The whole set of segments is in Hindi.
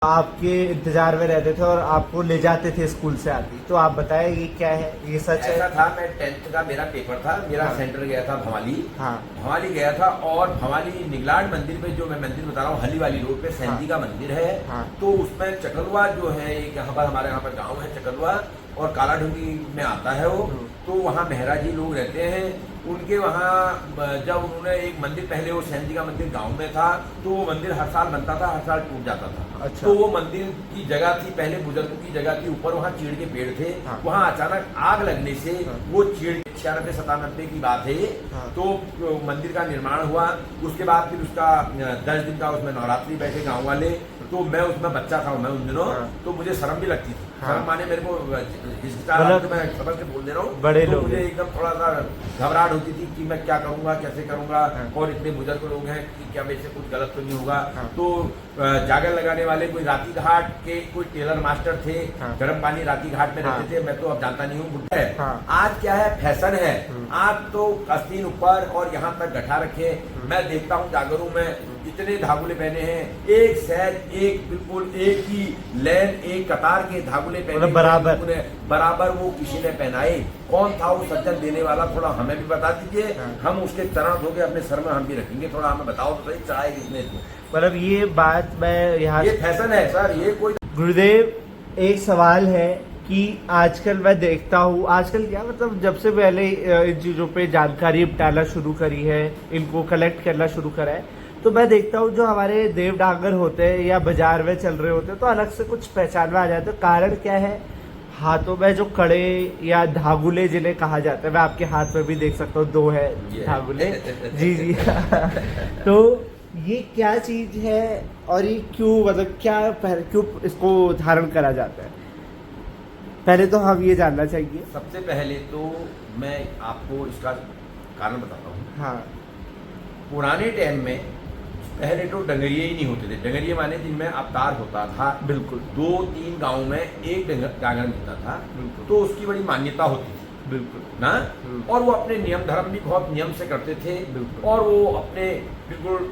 आपके इंतजार में रहते थे और आपको ले जाते थे स्कूल से आती, तो आप बताएं ये क्या है, ये सच है? ऐसा था, मैं 10th का मेरा पेपर था, मेरा हाँ। सेंटर गया था भवाली। हाँ। भवाली गया था और भवाली निगलाड मंदिर पे, जो मैं मंदिर बता रहा हूँ हली वाली रोड पे सैंती का मंदिर है। हाँ। तो उसमें चकलवा जो है एक यहाँ पर हमारे यहाँ पर गाँव है चकलवा, और काला ढूंगी में आता है वो। तो वहाँ मेहरा जी लोग रहते हैं, उनके वहाँ जब उन्होंने एक मंदिर, पहले वो सैंती का मंदिर गांव में था, तो वो मंदिर हर साल बनता था, हर साल टूट जाता था। अच्छा। तो वो मंदिर की जगह थी, पहले बुजुर्गों की जगह थी, ऊपर वहाँ चीड़ के पेड़ थे। हाँ। वहाँ अचानक आग लगने से वो चीड़ 96-97 की बात है। हाँ। तो मंदिर का निर्माण हुआ। उसके बाद फिर उसका 10 दिन का उसमें नवरात्रि बैठे गाँव वाले। तो मैं उसमें बच्चा था मैं उन दिनों। हाँ। तो मुझे शर्म भी लगती थी। हाँ। शर्म माने मेरे को हिचकिचाहट, मतलब तो मैं खबर से बोल दे रहा हूँ, बड़े तो लोग मुझे हैं। एकदम थोड़ा सा घबराहट होती थी कि मैं क्या करूंगा, कैसे करूंगा। हाँ। और इतने बुजुर्ग लोग हैं कि क्या मेरे से कुछ गलत तो नहीं होगा। हाँ। तो जागर लगाने वाले कोई राती घाट के कोई टेलर मास्टर थे। हाँ। गर्म पानी राती घाट में हाँ। रहते थे, मैं तो अब जानता नहीं हूँ, बुढ़ा है। हाँ। आज क्या है, फैशन है। आज तो कस्तीन ऊपर और यहाँ तक गठा रखे। मैं देखता हूँ जागरों में इतने धागुले पहने हैं, एक सहज, एक बिल्कुल एक ही लेन, एक कतार के धागुले पहने, मतलब बराबर बराबर वो किसी ने पहनाए। कौन था वो सज्जन देने वाला, थोड़ा हमें भी बता दीजिए। हाँ। हम उसके चरण धोके अपने सर में हम भी रखेंगे। थोड़ा हमें बताओ तो सही, चढ़ाए किसने इसको? मतलब ये बात मैं यहाँ, ये फैशन है सर, ये कोई। गुरुदेव, एक सवाल है कि आजकल मैं देखता हूँ, आजकल क्या मतलब जब से पहले इन चीज़ों पे जानकारी डालना शुरू करी है, इनको कलेक्ट करना शुरू करा है, तो मैं देखता हूँ जो हमारे देव डांगर होते हैं या बाजार में चल रहे होते हैं तो अलग से कुछ पहचान में आ जाते हैं। कारण क्या है? हाथों में जो कड़े या धागुले जिन्हें कहा जाता है, मैं आपके हाथ में भी देख सकता हूँ, 2 है धागुले। जी जी। तो ये क्या चीज है और ये क्यों, मतलब क्या क्यों इसको धारण करा जाता है? पहले तो हम ये जानना चाहिए। सबसे पहले तो मैं आपको इसका कारण बताता हूँ। हाँ। पुराने टाइम में पहले तो डंगरिये ही नहीं होते थे। डंगरिये माने जिनमें अवतार होता था। बिल्कुल। 2-3 गांव में एक डांगर मिलता था। बिल्कुल। तो उसकी बड़ी मान्यता होती थी। बिल्कुल ना। और वो अपने नियम धर्म भी बहुत नियम से करते थे। बिल्कुल। और वो अपने बिल्कुल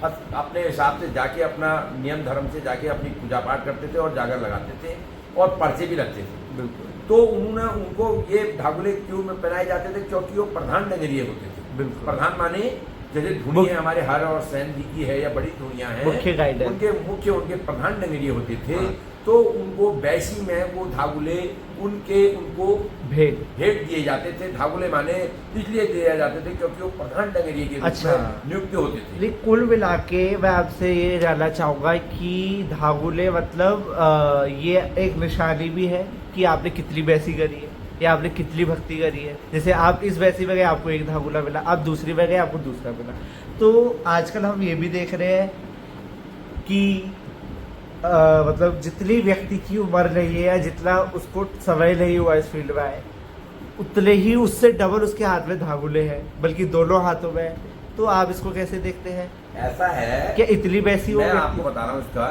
अपने हिसाब से जाके अपना नियम धर्म से जाके अपनी पूजा पाठ करते थे और जागर लगाते थे और पर्चे भी लगते थे। बिल्कुल। तो उन्होंने उनको ये धागुले क्यों में पहनाए जाते थे? क्योंकि वो प्रधान डंगरिये होते थे। बिल्कुल। प्रधान माने जैसे धुनी है हमारे हर और सैन जी की है या बड़ी धुनिया है, मुख्य गाइड है। उनके प्रधान डंगरिये होते थे। हाँ। तो उनको बैसी में वो धागुले उनको भेंट दिए जाते थे। धागुले माने इसलिए दिए जाते थे क्योंकि वो प्रधान डंगरिये के रूप अच्छा। में नियुक्त होते थे। लेकिन कुल मिला के मैं आपसे ये जानना चाहूंगा कि धागुले मतलब ये एक निशानी भी है कि आपने कितनी बैसी करी है या आपने कितनी भक्ति करी है। जैसे आप इस बैसी में गए, आपको एक धागुला मिला, आप दूसरी में गए, आपको दूसरा मिला। तो आजकल हम ये भी देख रहे हैं कि मतलब जितनी व्यक्ति की उम्र नहीं है या जितना उसको समय नहीं हुआ इस फील्ड में आए, उतने ही उससे डबल उसके हाथ में धागुले हैं, बल्कि दोनों हाथों में है। तो आप इसको कैसे देखते हैं? ऐसा है क्या इतनी बैसी हो? मैं आपको बता रहा हूँ इसका।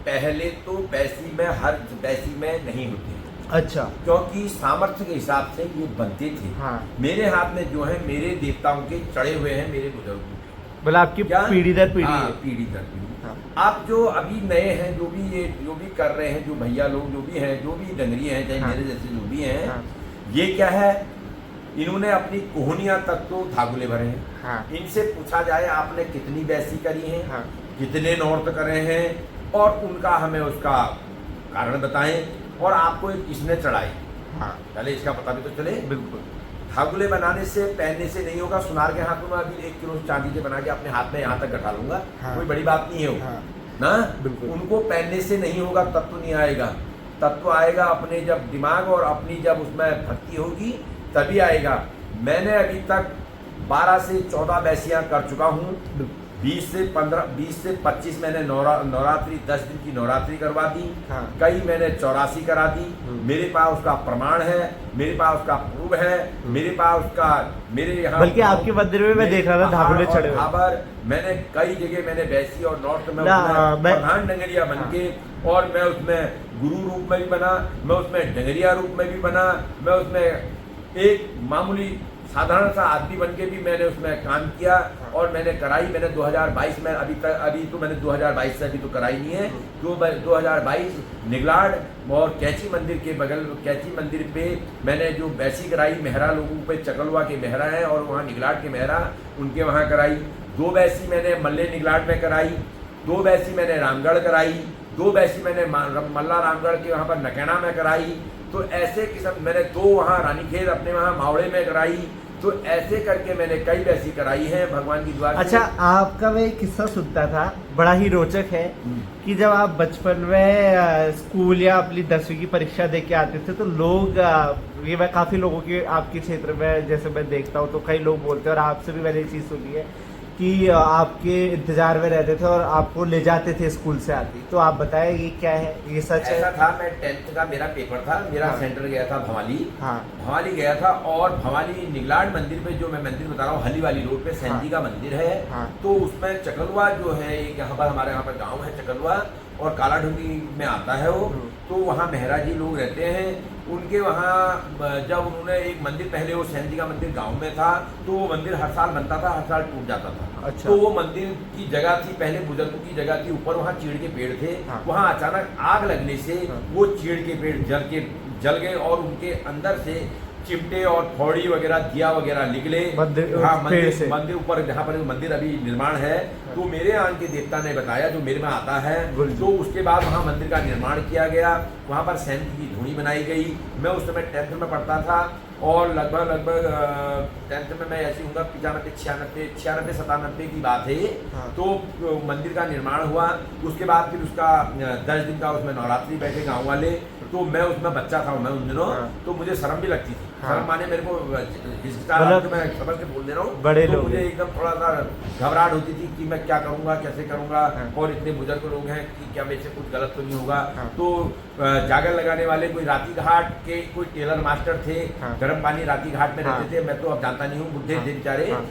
पहले तो बैसी में हर बैसी में नहीं होती। अच्छा। क्योंकि सामर्थ्य के हिसाब से ये बनते थे। हाँ। मेरे हाथ में जो है मेरे देवताओं के चढ़े हुए हैं, मेरे बुजुर्गों के। मतलब आपकी पीढ़ी दर पीढ़ी हाँ, है। पीढ़ी दर पीढ़ी। हाँ। आप जो अभी नए हैं, जो भी कर रहे हैं, जो भैया लोग जो भी हैं, जो भी डंगरिये हैं, चाहे हाँ। मेरे जैसे जो भी हैं, हाँ। ये क्या है, इन्होंने अपनी कोहनिया तक तो धागुले भरे हैं। हाँ। इनसे पूछा जाए आपने कितनी बैसी करी है, हाँ। कितने नौर्त करे हैं, और उनका हमें उसका कारण बताएं, और आपको किसने चढ़ाई। हाँ। पहले इसका पता भी तो चले। बिल्कुल। धागुले बनाने से, पहनने से नहीं होगा। सुनार के हाथों में अभी 1 किलो चांदी के बना के अपने हाथ में यहाँ तक गठा लूंगा। हाँ। कोई बड़ी बात नहीं है वो। हाँ। ना। बिल्कुल। उनको पहनने से नहीं होगा, तत्व नहीं आएगा। तत्व आएगा अपने जब दिमाग और अपनी जब उसमें भक्ति होगी तभी आएगा। मैंने अभी तक 12 से 14 बैसियां कर चुका हूँ। 20 से 25 मैंने नवरात्रि 10 दिन की नवरात्रि करवा दी। हाँ। कई मैंने 84 करा दी। मेरे पास उसका प्रमाण है, मेरे पास उसका प्रूफ है, मेरे पास उसका, मेरे यहाँ बल्कि आपके मंदिर में मैं देख रहा था धागुले चढ़े हुए। खबर मैंने कई जगह मैंने बैसी और नॉर्थ में प्रधान डंगरिया बन के, और मैं उसमें गुरु रूप में भी बना, मैं उसमें डंगरिया रूप में भी बना, मैं उसमें एक मामूली साधारण सा आदमी बन के भी मैंने उसमें काम किया और मैंने कराई। मैंने 2022 में अभी तो मैंने 2022 से अभी तो कराई नहीं है। 2022 निगलाड और कैची मंदिर के बगल, कैची मंदिर पे मैंने जो बैसी कराई, मेहरा लोगों पे चकलवा के मेहरा है और वहाँ निगलाड के मेहरा उनके वहाँ कराई। 2 बैसी मैंने मल्ले निगलाड में कराई, 2 बैसी मैंने रामगढ़ कराई, 2 बैसी मैंने मल्ला रामगढ़ के वहाँ पर नकैना में कराई। तो ऐसे किस्म मैंने 2 वहाँ रानीखेत अपने वहाँ मावड़े में कराई। तो ऐसे करके मैंने कई बैसी कराई है भगवान की दुआ से। अच्छा, आपका मैं एक किस्सा सुनता था, बड़ा ही रोचक है कि जब आप बचपन में स्कूल या अपनी 10वीं की परीक्षा दे के आते थे तो लोग ये मैं काफ़ी लोगों के आपके क्षेत्र में जैसे मैं देखता हूँ तो कई लोग बोलते हैं और आपसे भी मैंने ये चीज़ सुनी है कि आपके इंतजार में रहते थे और आपको ले जाते थे स्कूल से आती। तो आप बताएं ये क्या है, ये सच है? ऐसा था, मैं 10th का मेरा पेपर था, मेरा हाँ। सेंटर गया था भवाली। हाँ। भवाली गया था और भवाली निगलाड मंदिर पे, जो मैं मंदिर बता रहा हूँ हली वाली रोड पे सैंती का मंदिर है। हाँ। तो उसमें चकलवा जो है एक यहाँ पर हमारे यहाँ पर गाँव है चकलवा और काला ढूंगी में आता है वो। तो वहाँ मेहरा जी लोग रहते हैं, उनके वहाँ जब उन्होंने एक मंदिर, पहले वो सैंती का मंदिर गांव में था तो वो मंदिर हर साल बनता था, हर साल टूट जाता था। अच्छा। तो वो मंदिर की जगह थी, पहले बुजुर्गों की जगह थी, ऊपर वहाँ चीड़ के पेड़ थे। हाँ। वहाँ अचानक आग लगने से वो चीड़ के पेड़ जल गए और उनके अंदर से चिमटे और फौड़ी वगैरह दिया वगैरह निकले। हाँ, मंदिर ऊपर जहाँ पर मंदिर अभी निर्माण है। तो मेरे आन के देवता ने बताया, जो मेरे में आता है, तो उसके बाद वहाँ मंदिर का निर्माण किया गया। वहाँ पर सैंती की धुनी बनाई गई। मैं उस समय 10th में पढ़ता था और लगभग 10th में मैं ऐसी हूँ 95, 96, 97 की बात है। हाँ। तो मंदिर का निर्माण हुआ। उसके बाद फिर उसका 10 दिन का उसमें नवरात्रि बैठे गाँव वाले। तो मैं उसमें बच्चा था मैं उन दिनों। हाँ। तो मुझे शर्म भी लगती थी। हाँ। शर्म माने मेरे को मतलब मैं समझ के बोल दे रहा हूँ। बड़े तो लोग मुझे एकदम थोड़ा सा घबराहट होती थी कि मैं क्या करूँगा, कैसे करूँगा। हाँ। और इतने बुजुर्ग लोग हैं कि क्या मेरे से कुछ गलत तो नहीं होगा। हाँ। तो जागर लगाने वाले कोई राती घाट के कोई टेलर मास्टर थे। हाँ। गर्म पानी राती घाट में हाँ। रहते थे। मैं तो अब जानता नहीं हूँ, बुढ़े हाँ। थे बेचारे। हाँ।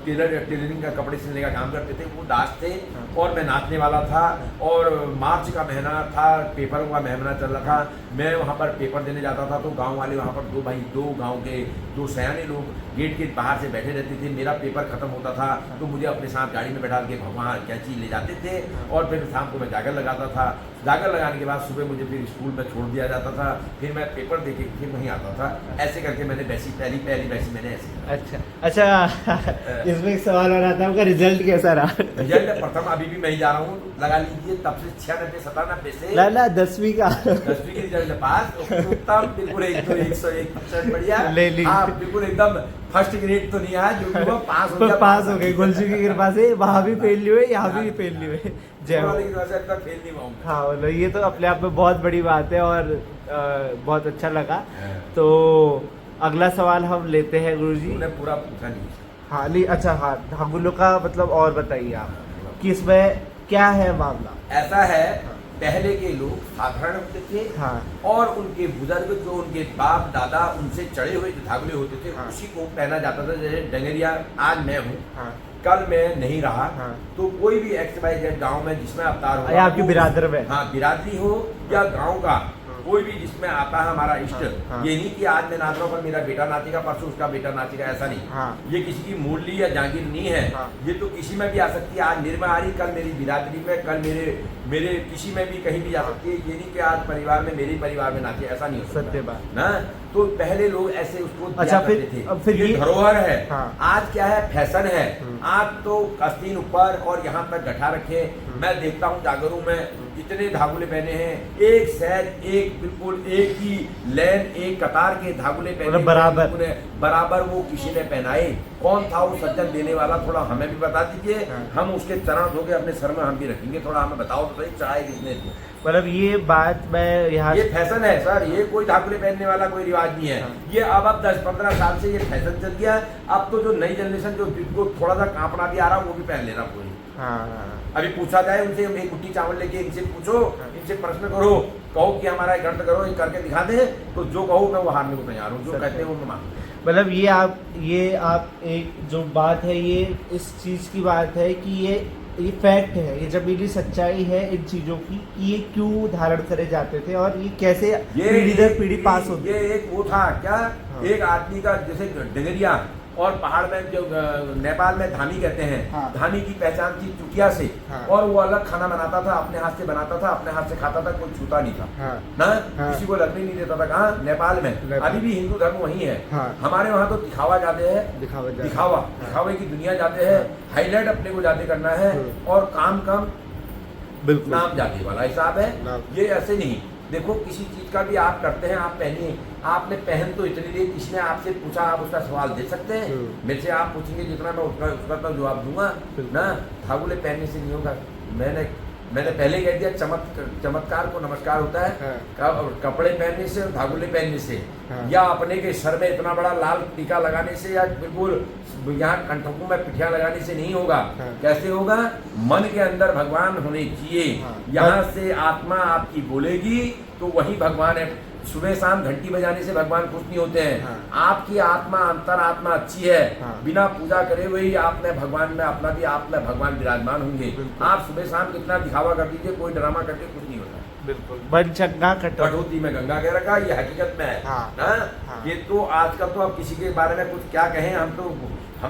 टेलरिंग का कपड़े सिलने का काम करते थे, वो दास थे। हाँ। और मैं नाचने वाला था और मार्च का महीना था, पेपरों का महीना चल रहा था। मैं वहाँ पर पेपर देने जाता था तो गांव वाले वहाँ पर 2 भाई, 2 गांव के 2 सयाने लोग गेट के बाहर से बैठे रहते थे। मेरा पेपर खत्म होता था तो मुझे अपने साथ गाड़ी में बैठा के वहाँ कैंची ले जाते थे और फिर शाम को मैं जागर लगाता था। जागर लगाने के बाद सुबह मुझे फिर स्कूल में छोड़ दिया जाता था। फिर मैं पेपर दे के फिर वहीं आता था। ऐसे करके मैंने पहली बैसी मैंने ऐसे। अच्छा इसमें एक सवाल हो रहा था, आपका रिजल्ट कैसा रहा? रिजल्ट प्रथम अभी भी मैं ही जा रहा हूँ, लगा लीजिए तब से 96, 97 से। ना 10वीं का 10वीं के रिजल्ट पास उत्तम, बिल्कुल 101% बढ़िया ले ली। हाँ, बिल्कुल एकदम फर्स्ट ग्रेड तो नहीं आया, जो भी वो पास हो गया। पास हो गए गुलजी की कृपा से। वहाँ भी फेल नहीं हुए, यहाँ भी फेल नहीं हुए। जय हो। फेल नहीं हुआ। हाँ, मतलब ये तो अपने आप में बहुत बड़ी बात है और बहुत अच्छा लगा। तो अगला सवाल हम लेते हैं गुरुजी। उन्हें पूरा पूछा नहीं। हाँ नहीं, अच्छा हाँ, धागुलों का मतलब और बताइए आप कि इसमें क्या है मामला? ऐसा है, पहले के लोग साधारण होते थे। हाँ। और उनके बुजुर्ग जो उनके बाप दादा उनसे चढ़े हुए जो धागुले होते थे, हाँ। उसी को पहना जाता था। जैसे डंगरिया आज मैं हूँ, हाँ। कल मैं नहीं रहा। हाँ। तो कोई भी XYZ गांव में जिसमें अवतार हो, या आपकी बिरादर में। हाँ, बिरादरी हो या गांव का कोई भी जिसमें आता है हमारा इष्ट। हाँ। ये नहीं कि आज मैं नाच रहा हूँ पर मेरा बेटा नाचेगा, परसों उसका बेटा नाचेगा, ऐसा नहीं। हाँ। ये किसी की मुरली या जागीर नहीं है। हाँ। ये तो किसी में भी आ सकती है। आज मेरे में आ रही, कल मेरी बिरादरी में, कल मेरे किसी में भी कहीं भी जा सकती है। ये नहीं कि आज परिवार में, मेरे परिवार में नाचे, ऐसा नहीं हो सकता। सत्य बात ना, तो पहले लोग ऐसे उसको दिया अच्छा, फिर- करते थे। अब फिर ये ये- धरोहर है। हाँ। आज क्या है, फैशन है। आज तो कस्तीन ऊपर और यहाँ तक गठा रखे। मैं देखता हूँ जागरों में इतने धागुले पहने हैं, एक सेट, एक बिल्कुल एक ही लाइन, एक कतार के धागुले पहने, मतलब बराबर वो किसी ने पहनाए। कौन था वो सज्जन देने वाला, थोड़ा हमें भी बता दीजिए। हाँ। हम उसके चरण धो के अपने सर में हम भी रखेंगे। थोड़ा हमें बताओ तो सही, चढ़ाए किसने थे? मतलब ये बात मैं यहाँ ये फैशन है सर, ये कोई धागुले पहनने वाला कोई रिवाज नहीं है। हाँ। ये अब 10-15 साल से ये फैशन चल गया। अब तो जो नई जनरेशन जो जिनको थोड़ा सा कांपना भी आ रहा वो भी पहन लेना पूरी। हाँ। अभी पूछा जाए उनसे, एक कुट्टी चावल लेके इनसे पूछो, इनसे प्रश्न करो, कहो कि हमारा ग्रंथ करो, ये करके दिखा दे, तो जो कहो मैं वो हारने को तैयार हूँ। जो कहते हैं वो मैं मानूँ। मतलब ये आप एक जो बात है, ये इस चीज की बात है कि ये ये फैक्ट है, ये जमीनी सच्चाई है इन चीजों की कि ये क्यों धारण करे जाते थे और ये कैसे पीढ़ी दर पीढ़ी पास होती। ये एक वो था क्या, हाँ। एक आदमी का जैसे डगरिया और पहाड़ में जो नेपाल में धामी कहते हैं, हाँ। धामी की पहचान थी चुकिया से। हाँ। और वो अलग खाना बनाता था, अपने हाथ से बनाता था, अपने हाथ से खाता था, कोई छूता नहीं था। हाँ। ना हाँ। किसी को लगने नहीं देता था। कहाँ? नेपाल में। नेपाल। अभी भी हिंदू धर्म वही है। हाँ। हमारे वहाँ तो दिखावा जाते हैं, दिखावा हाँ। दिखावे की दुनिया जाते हैं, हाईलाइट अपने को जाते करना है और काम कम बिल्कुल नाम जाने वाला हिसाब है। नाम। ये ऐसे नहीं। देखो किसी चीज का भी आप करते हैं, आप पहनिए, आपने पहन तो इतनी लिए, किसी ने आपसे पूछा, आप उसका सवाल दे सकते हैं। मेरे से आप पूछेंगे जितना मैं उसका तो जवाब दूंगा ना। धागुले पहनने से नहीं होगा। मैंने पहले कह दिया, चमत्कार को नमस्कार होता है। कपड़े पहनने से और धागुले पहनने से, या अपने के सर में इतना बड़ा लाल टीका लगाने से, या बिल्कुल यहाँ कंठकों में पिठियां लगाने से नहीं होगा। कैसे होगा? मन के अंदर भगवान होने चाहिए। यहाँ से आत्मा आपकी बोलेगी तो वही भगवान है। सुबह शाम घंटी बजाने से भगवान खुश नहीं होते हैं। आपकी आत्मा, अंतर आत्मा अच्छी है, बिना पूजा करे वही आप में भगवान में, अपना भी आप में भगवान विराजमान होंगे। आप सुबह शाम कितना दिखावा कर दीजिए, कोई ड्रामा करके कुछ नहीं होता। बिल्कुल बन चंगा कटौती में गंगा कह रखा, ये हकीकत में है। हाँ। ये तो आजकल तो अब किसी के बारे में कुछ क्या कहें, हम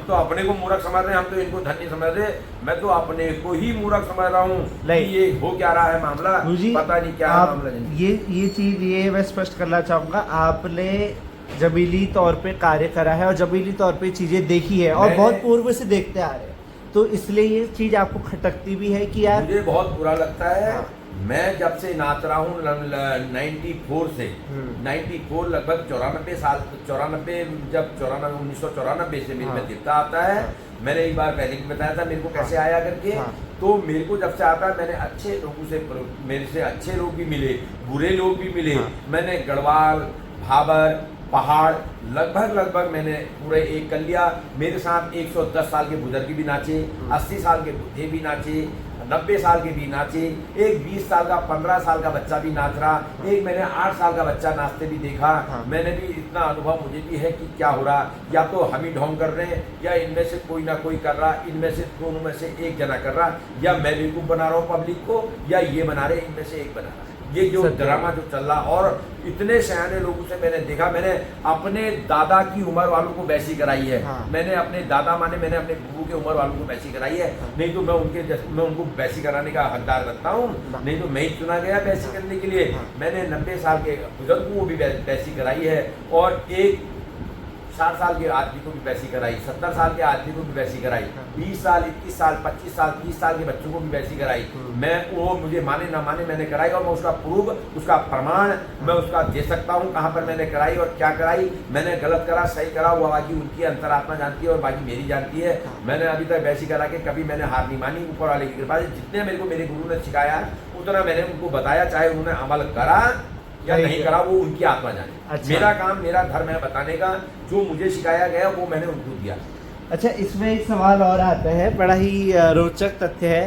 तो अपने को मूर्ख समझ रहे हैं, हम तो इनको धन्य समझ रहे। मैं तो अपने को ही मूर्ख समझ रहा हूँ कि ये हो क्या रहा है मामला, पता नहीं क्या मामला। ये चीज ये मैं स्पष्ट करना चाहूंगा, आपने जमीली तौर पे कार्य करा है और जमीली तौर पे चीजें देखी है और बहुत पूर्व से देखते आ रहे हैं, तो इसलिए ये चीज आपको खटकती भी है कि यार मुझे बहुत बुरा लगता है। मैं जब से नाच रहा हूँ 94 से 94 लगभग 94 साल, 94 जब 1994 से मेरे में दिखता आता है। मैंने एक बार पहले भी बताया था मेरे को कैसे आया करके। तो मेरे को जब से आता है, मैंने अच्छे लोगों से, मेरे से अच्छे लोग भी मिले, बुरे लोग भी मिले। मैंने गढ़वाल, भाबर, पहाड़ लगभग मैंने पूरे एक कर लिया। मेरे साथ 110 साल के बुजुर्ग भी नाचे, 80 साल के बुढ़े भी नाचे, 90 साल के भी नाचे, एक 20 साल का 15 साल का बच्चा भी नाच रहा, एक मैंने 8 साल का बच्चा नाचते भी देखा। मैंने भी इतना अनुभव मुझे भी है कि क्या हो रहा, या तो हम ही ढोंग कर रहे हैं, या इनमें से कोई ना कोई कर रहा, इनमें से दोनों में से एक जना कर रहा, या मैं बेवकूफ बना रहा हूँ पब्लिक को, या ये बना रहे, इनमें से एक बना रहा। ये जो ड्रामा जो चल रहा, और इतने सयाने लोगों से मैंने देखा। मैंने अपने दादा की उम्र वालों को वैसी कराई है। मैंने अपने दादा मैंने अपने गुरु के उम्र वालों को वैसी कराई है। नहीं तो मैं उनको वैसी कराने का हकदार रखता हूँ, नहीं तो मैं ही चुना गया वैसी करने के लिए। मैंने 90 साल के बुजुर्ग को भी वैसी कराई है, और एक 60 साल के आदमी को भी वैसी कराई, 70 साल के आदमी को भी वैसी कराई, 20 साल, 21 साल, 25 साल, 30 साल के बच्चों को भी वैसी कराई। मैं वो मुझे माने ना माने मैंने कराई, और मैं उसका प्रूफ, उसका प्रमाण मैं उसका दे सकता हूँ कहाँ पर मैंने कराई और क्या कराई। मैंने गलत करा, सही करा, वो बाकी उनकी अंतरात्मा जानती है और बाकी मेरी जानती है। मैंने अभी तक वैसी करा के कभी मैंने हार नहीं मानी। ऊपर वाले की कृपा से जितने मेरे को मेरे गुरु ने सिखाया उतना मैंने उनको बताया, चाहे उन्होंने अमल करा या नहीं करा, वो उनकी आत्मा जाने। अच्छा। मेरा काम, मेरा धर्म है बताने का, जो मुझे सिखाया गया वो मैंने उनको दिया। अच्छा, इसमें एक सवाल और आता है, बड़ा ही रोचक तथ्य है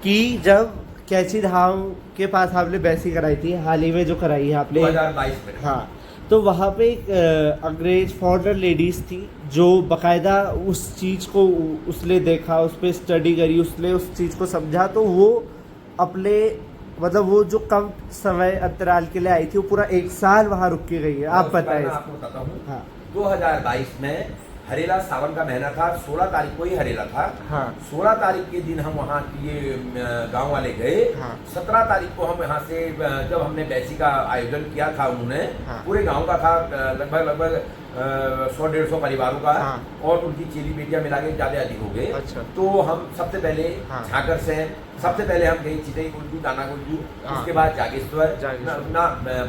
कि जब कैची धाम के पास आपने बैसी कराई थी, हाल ही में जो कराई है आपने 2022 में, हाँ, तो वहाँ पे एक अंग्रेज फॉरेनर लेडीज थी जो बकायदा उस चीज़ को उसने देखा, उस पर स्टडी करी, उसने उस चीज़ को समझा, तो वो अपने मतलब वो जो कम समय अंतराल के लिए आई थी, वो पूरा 1 साल वहाँ रुक के गई है। आप बताएं। आपको बताता हूँ। 2022 में हरेला सावन का महीना था, 16 तारीख को ही हरेला था। 16 तारीख के दिन हम वहाँ ये गांव वाले गए। 17 तारीख को हम यहाँ से, जब हमने बैसी का आयोजन किया था, उन्होंने पूरे गांव का था, लगभग 100-150 परिवारों का, और उनकी चेली बेटियां मिला के ज्यादा अधिक हो गए। अच्छा। तो हम सबसे पहले झाकर से, सबसे पहले हम गए चितई गुंजू, दाना गुंजू, उसके बाद जागेश्वर,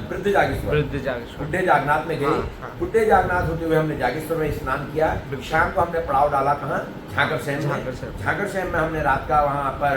वृद्ध जागेश्वर, बुड्ढे जागनाथ में गए। बुड्ढे जागनाथ होते हुए हमने जागेश्वर में स्नान किया। शाम को हमने पड़ाव डाला कहाँ? झाकर शहर में हमने रात का वहाँ पर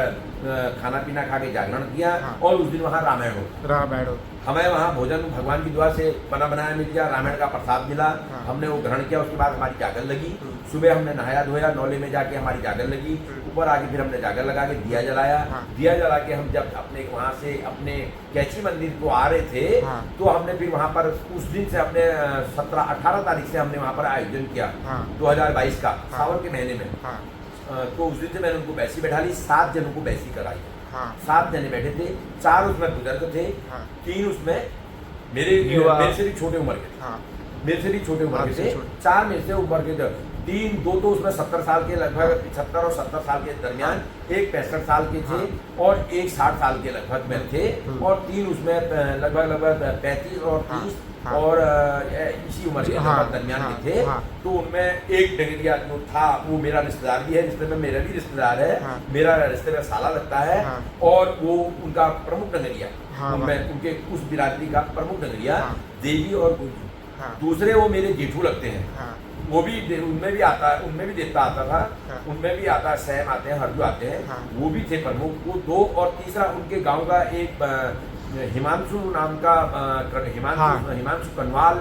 खाना पीना खा के जागरण किया, और उस दिन वहाँ रामायण हो। हमें वहाँ भोजन भगवान की दुआ से बना बनाया मिल गया, रामायण का प्रसाद मिला। हमने वो ग्रहण किया। उसके बाद हमारी जागर लगी। सुबह हमने नहाया धोया, नौले में जाके हमारी जागर लगी। ऊपर आके फिर हमने जागर लगा के दिया जलाया। दिया जला के हम जब अपने वहाँ से अपने कैची मंदिर को आ रहे थे, तो हमने फिर वहाँ पर उस दिन से अपने 17-18 तारीख से हमने वहाँ पर आयोजन किया 2022 का, सावन के महीने में। तो उस दिन से मैंने उनको बैसी बैठा ली, 7 जनों को बैसी कराई। हाँ 7 जने बैठे थे, 4 उसमें बुजुर्ग थे, हाँ 3 उसमें मेरे से भी छोटे उम्र के थे, हाँ मेरे से भी छोटे उम्र के आपसे थे, छोटे। 4 मेरे से उम्र के थे, 2 तो उसमें 70 साल के, लगभग 75 और 70 साल के दरमियान, एक 65 साल के थे और एक 60 साल के लगभग में थे, और 3 उसमें लगभग 35 और 30 हाँ। और इसी उम्र के हाँ, लगभग दरमियान हाँ, के थे। हाँ। तो उनमें एक डंगरिया जो था वो मेरा रिश्तेदार भी है, रिश्ते में मेरा भी रिश्तेदार है, हाँ। मेरा रिश्ते में साला लगता है, हाँ। और वो उनका प्रमुख डंगरिया, हाँ, उनमें उनके उस बिरादरी का प्रमुख डंगरिया हाँ। देवी और गुंजू। हाँ दूसरे वो मेरे जेठू लगते हैं, हाँ वो भी उनमें भी आता है, उनमें भी देवता आता था, हाँ। उनमें भी आता है, सैम आते हैं, हरजू आते हैं, हाँ। वो भी थे प्रमुख। वो 2 और तीसरा उनके गांव का एक हिमांशु नाम का हिमांशु कनवाल,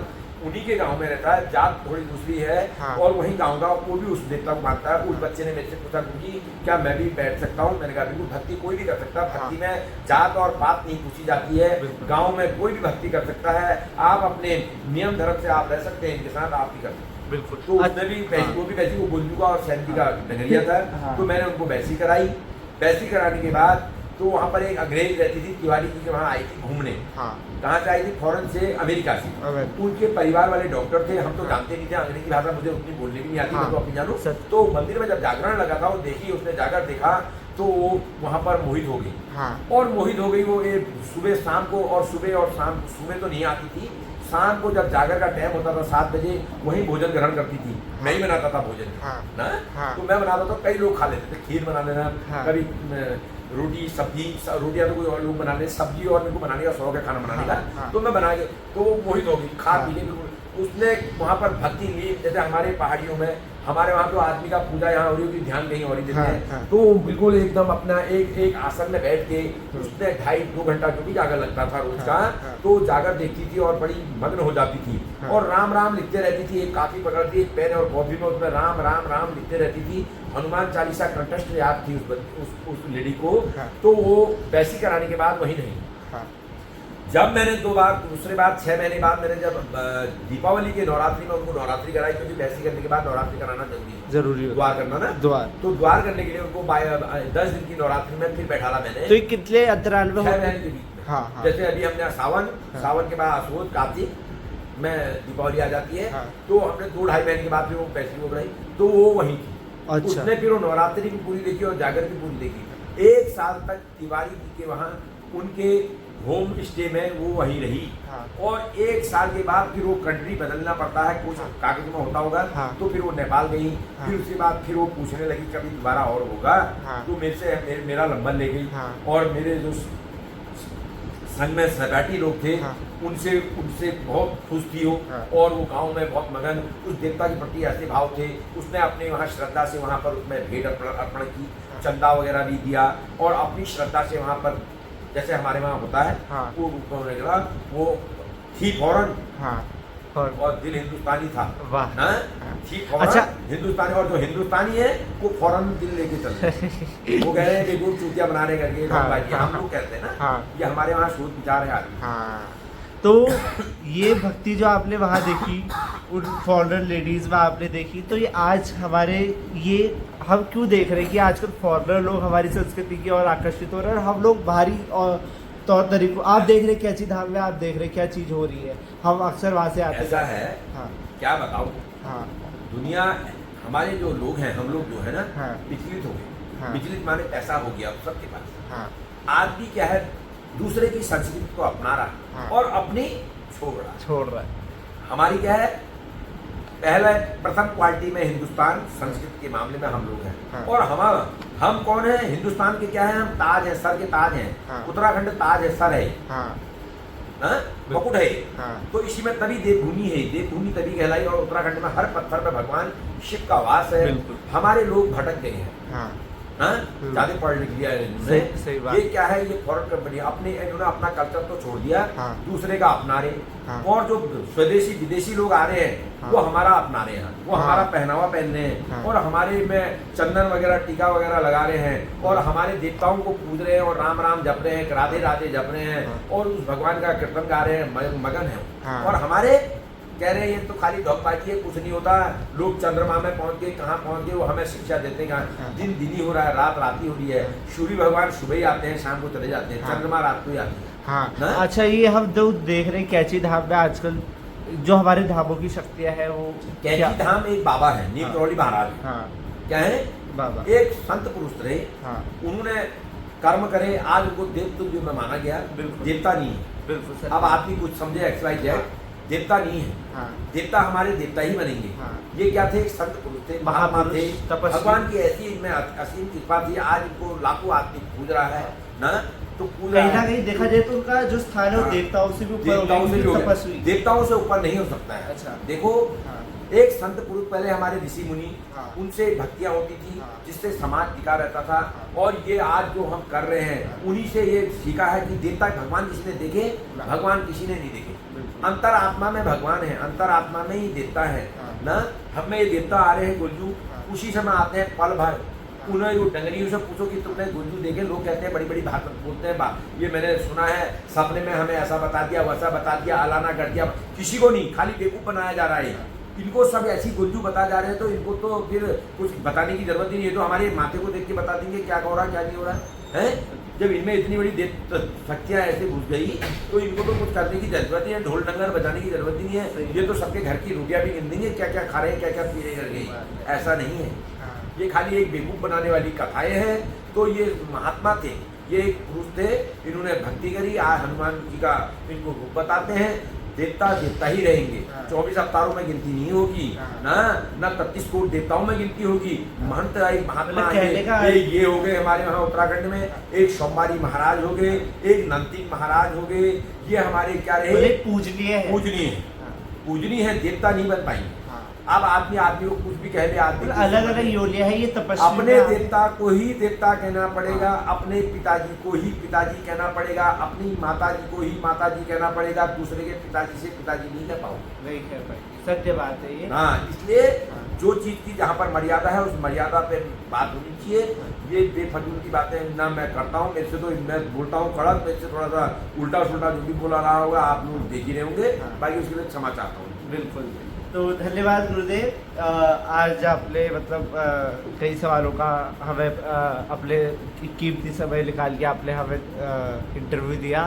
उन्हीं के गांव में रहता है, जात थोड़ी दूसरी है, हाँ। और वहीं गांव का वो भी उस देवता को मानता है। उस बच्चे ने मेरे से पूछा कि क्या मैं भी बैठ सकता हूँ? मैंने कहा बिल्कुल, भक्ति कोई भी कर सकता है, भक्ति में जात और पात नहीं पूछी जाती है, गाँव में कोई भी भक्ति कर सकता है, आप अपने नियम धर्म से आप रह सकते हैं, इनके साथ आप भी कर सकते हैं। बिल्कुल। तो उसने भी वो भी वैसी, वो गुंजू का और सैन जी का डंगरिया था। हाँ। तो मैंने उनको बैसी कराई। बैसी कराने के बाद तो वहाँ पर एक अंग्रेज रहती थी, तिवारी जी के वहाँ आई थी घूमने। हाँ कहाँ से आई थी? फॉरेन से, अमेरिका से। उनके परिवार वाले डॉक्टर थे, हम तो जानते नहीं थे, अंग्रेजी भाषा मुझे उतनी बोलने भी नहीं आती, मैं तो अपनी जानूं। तो मंदिर में जब जागरण लगा था, वो देखी, उसने जाकर देखा तो वो वहाँ पर मोहित हो गई। हाँ और मोहित हो गई वो, सुबह शाम को, और सुबह और शाम, सुबह तो नहीं आती थी, शाम को जब जागर का टाइम होता था 7 बजे, वहीं भोजन ग्रहण करती थी। मैं ही बनाता था भोजन हाँ। ना, हाँ। तो मैं बनाता था, कई लोग खा लेते थे, खीर बना लेना, हाँ। कभी रोटी सब्जी, रोटियां तो कोई और लोग बना ले, सब्जी और मेरे को बनाने का शौक है, खाना बनाने का। हाँ। तो मैं बना के, तो वो मोहित हो गई, खा हाँ। पी के बिल्कुल। उसने वहाँ पर भक्ति ली, जैसे हमारे पहाड़ियों में, हमारे वहाँ तो आदमी का पूजा यहाँ हो रही होती, ध्यान कहीं और ही देते हैं। हाँ। तो बिल्कुल एकदम अपना एक आसन में बैठ के, उसने 2.5-2 घंटा जो भी जागर लगता था रोज का, हाँ। तो जागर देखती थी और बड़ी मग्न हो जाती थी, हाँ। और राम राम लिखते रहती थी। एक काफी पकड़ती, एक पेन और कॉपी में, उसमें राम राम राम लिखते रहती थी। हनुमान चालीसा कंठस्थ याद थी उस लेडी को। हाँ। तो वो बैसी कराने के बाद वही नहीं, हाँ जब मैंने दूसरे बार 6 महीने बाद मैंने जब दीपावली के नवरात्रि में उनको नवरात्रि कराई, क्योंकि बैसी करने के बाद नवरात्रि कराना जरूरी है, द्वार करना ना, द्वार। तो द्वार करने के लिए उनको 10 दिन की नवरात्रि में फिर बैठाला मैंने। तो ये कितने अंतराल में 6 होते महीने के हैं? बीच में। हाँ हाँ जैसे अभी हमने सावन, हाँ। सावन के बाद असोज, कार्तिक में दीपावली आ जाती है, हाँ। तो हमने 2-2.5 महीने के बाद फिर वो बैसी को कराई, तो वो वहीं थी। अच्छा। उसने फिर वो नवरात्रि भी पूरी देखी और जागर भी पूरी देखी। 1 साल तक तिवारी जी के वहाँ उनके होम स्टे में वो वहीं रही। हाँ। और 1 साल के बाद फिर वो कंट्री बदलना पड़ता है, कुछ कागज में होता होगा। हाँ। तो फिर वो नेपाल गई। हाँ। फिर उसके बाद फिर वो पूछने लगी कभी दोबारा और होगा। हाँ। तो मेरे से मेरा नंबर ले गई। हाँ। और मेरे जो संग में सहपाठी लोग थे, हाँ। उनसे बहुत खुश थी वो। हाँ। और वो गांव में बहुत मगन, उस देवता के प्रति ऐसे भाव थे। उसने अपने वहाँ श्रद्धा से वहाँ पर उसमें भेंट अर्पण की, चंदा वगैरह भी दिया, और अपनी श्रद्धा से वहाँ पर जैसे हमारे वहाँ होता है, हाँ। वो निकला, वो थी फौरन, हाँ और दिल हिंदुस्तानी था। वाह। हाँ? थी फौरन अच्छा। हिंदुस्तानी, और जो हिंदुस्तानी है वो फौरन दिल लेके चलते हैं। वो कह रहे हैं कि गुड़ चूतिया बनाने करके हाँ, भाई, हाँ, हम लोग कहते हैं ना, हाँ। ये हमारे वहाँ सोच विचार है आदमी। हाँ तो ये भक्ति जो आपने वहाँ देखी, उन फॉरेनर लेडीज़ में आपने देखी, तो ये आज हमारे, ये हम क्यों देख रहे हैं कि आजकल फॉरेनर लोग हमारी संस्कृति की ओर आकर्षित हो रहे हैं, और हम लोग बाहरी और तौर तरीकों, आप देख रहे कैची धाम में, आप देख रहे क्या चीज़ हो रही है, हम अक्सर वहाँ से आते ऐसा है, हाँ क्या बताऊँ, हाँ दुनिया, हमारे जो लोग हैं, हम लोग जो है ना, हाँ। विचलित हो गए। हाँ। विचलित माने पैसा हो गया सबके पास। हाँ आदमी क्या है, दूसरे की संस्कृति को अपना रहा हाँ। और अपनी छोड़ रहा है। हमारी क्या है, पहला प्रथम क्वालिटी में हिंदुस्तान संस्कृति के मामले में हम लोग हैं। हाँ। और हम कौन है, हिंदुस्तान के क्या है, हम ताज है, सर के ताज हैं। हाँ। उत्तराखंड ताज है, सर है, हाँ हाँ? मुकुट है। हाँ। तो इसी में तभी देवभूमि है, देवभूमि तभी कहलाई। और उत्तराखंड में हर पत्थर पे भगवान शिव का वास है। बिल्कुल। हमारे लोग भटक गए हैं, हाँ ज्यादा पढ़ लिख लिया है इन्होंने। सही बात। ये क्या है, ये फॉरेन कंपनी इन्होंने अपना कल्चर तो छोड़ दिया, हाँ। दूसरे का अपना रहे। हाँ। और जो स्वदेशी विदेशी लोग आ रहे हैं, हाँ। वो हमारा अपना रहे हैं, वो हाँ। हमारा पहनावा पहन रहे हैं। हाँ। और हमारे में चंदन वगैरह, टीका वगैरह लगा रहे हैं, और हमारे देवताओं को पूज रहे हैं, और राम राम जप रहे हैं, राधे राधे जप रहे हैं, हाँ। और उस भगवान का कीर्तन गा रहे हैं, मगन है। हाँ। और हमारे कह रहे हैं ये तो खाली ढोंगबाजी है, कुछ नहीं होता, लोग चंद्रमा में पहुंच गए, कहाँ पहुंच गए, वो हमें शिक्षा देते हैं। दिन दिन ही हो रहा है, रात रात ही हो रही है। सूर्य भगवान सुबह ही आते हैं, शाम को चले जाते हैं, चंद्रमा रात को ही आते हैं। हाँ। अच्छा, ये हम जो देख रहे हैं कैची धाम में आजकल जो हमारे धामों की शक्तियां हैं वो कैची धाम एक बाबा है, नीम करौली महाराज। हाँ, क्या है बाबा एक संत पुरुष थे। हाँ, उन्होंने कर्म करे, आज उनको देव में माना गया, बिल्कुल। देवता नहीं है। बिल्कुल सर। अब आदमी कुछ समझे XYZ, देवता नहीं है। हाँ, देवता हमारे देवता ही बनेंगे। हाँ। ये क्या थे, एक संत पुरुष थे, महात्मा थे, महापुरुष, तपस्वी। भगवान की ऐसी इनमें असीम कृपा थी, आज इनको लाखों आदमी पूज रहा है ना। तो पूज कहीं रहा ना है। कहीं देखा जाए तो उनका जो स्थान है वो हाँ। देवताओं से भी ऊपर हो देवताओं से भी हो गया, गया। तपस्वी। देवताओं से ऊपर नहीं हो सकता है। अच्छा। देखो, हाँ, एक संत पुरुष पहले हमारे ऋषि मुनि, हाँ। उनसे भक्तियां होती थी, हाँ। जिससे समाज टिका रहता था। हाँ। और ये आज जो हम कर रहे हैं, उन्हीं से ये सीखा है कि देवता भगवान किसी ने देखे, भगवान किसी ने नहीं देखे। बिल्कुल। अंतर आत्मा में भगवान है, अंतर आत्मा में ही देवता है हाँ। ना। हमें ये देवता आ रहे हैं गुल्जू, हाँ। उसी समय आते हैं पल भर। उन्हें वो डंगरियों से पूछो कि तुमने गुल्जू देखे, लोग कहते हैं बड़ी बड़ी बात बोलते हैं, ये मैंने सुना है, सपने में हमें ऐसा बता दिया, वैसा बता दिया, अलाना कर दिया। किसी को नहीं, खाली बेवकूफ बनाया जा रहा है। इनको सब ऐसी गुल्जू बता जा रहे हैं, तो इनको तो फिर कुछ बताने की जरूरत ही नहीं है। तो हमारे माथे को देख के बता देंगे क्या हो रहा क्या नहीं हो रहा है। जब इनमें इतनी बड़ी शक्तियाँ ऐसे घुस गई, तो इनको तो कुछ करने की जरूरत ही है, ढोल डंगर बजाने की जरूरत ही नहीं है। ये तो सबके घर की रोटियां भी गिन देंगे, क्या क्या खा रहे हैं, क्या क्या पी रहे करके। ऐसा नहीं है, ये खाली एक बेवकूफ बनाने वाली कथाएं हैं। तो ये महात्मा थे, ये एक पुरुष थे, इन्होंने भक्ति करी। आज हनुमान जी का इनको रूप बताते हैं। देवता देवता ही रहेंगे, 24 अवतारों में गिनती नहीं होगी ना 33 कोट देवताओं में गिनती होगी। महंत एक महात्मा ये हो गए हमारे वहाँ उत्तराखंड में, एक सोमवारी महाराज हो गए, एक नंदी महाराज हो गए। ये हमारे क्या रहे, पूजनीय है, देवता नहीं बन पाएंगे। अब आदमी को कुछ भी कह ले, आदमी अलग अलग योनियां है, ये तपस्या। अपने देवता को ही देवता कहना पड़ेगा, अपने पिताजी को ही पिताजी कहना पड़ेगा, अपनी माताजी को ही माताजी कहना पड़ेगा। दूसरे के पिताजी से पिताजी नहीं कह पाओगे, नहीं कह पाएंगे। सत्य बात है ये। हाँ, इसलिए जो चीज की जहाँ पर मर्यादा है, उस मर्यादा पे बात होनी चाहिए। ये बेफजूल की बातें ना मैं करता हूँ, मेरे से तो मैं बोलता हूँ कड़क, मेरे से थोड़ा सा उल्टा सुल्टा जो भी बोला रहा होगा आप लोग देख ही रहे होंगे। बाकी उसके लिए क्षमा चाहता हूँ। बिल्कुल। तो धन्यवाद गुरुदेव। आज आपने मतलब कई सवालों का हमें अपने कीमती समय निकाल के आपने हमें इंटरव्यू दिया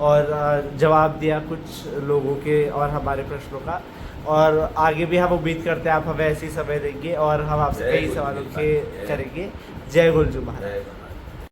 और जवाब दिया कुछ लोगों के और हमारे प्रश्नों का। और आगे भी हम उम्मीद करते हैं आप हमें ऐसी समय देंगे और हम आपसे कई सवालों के करेंगे। जय गुरुजू महाराज।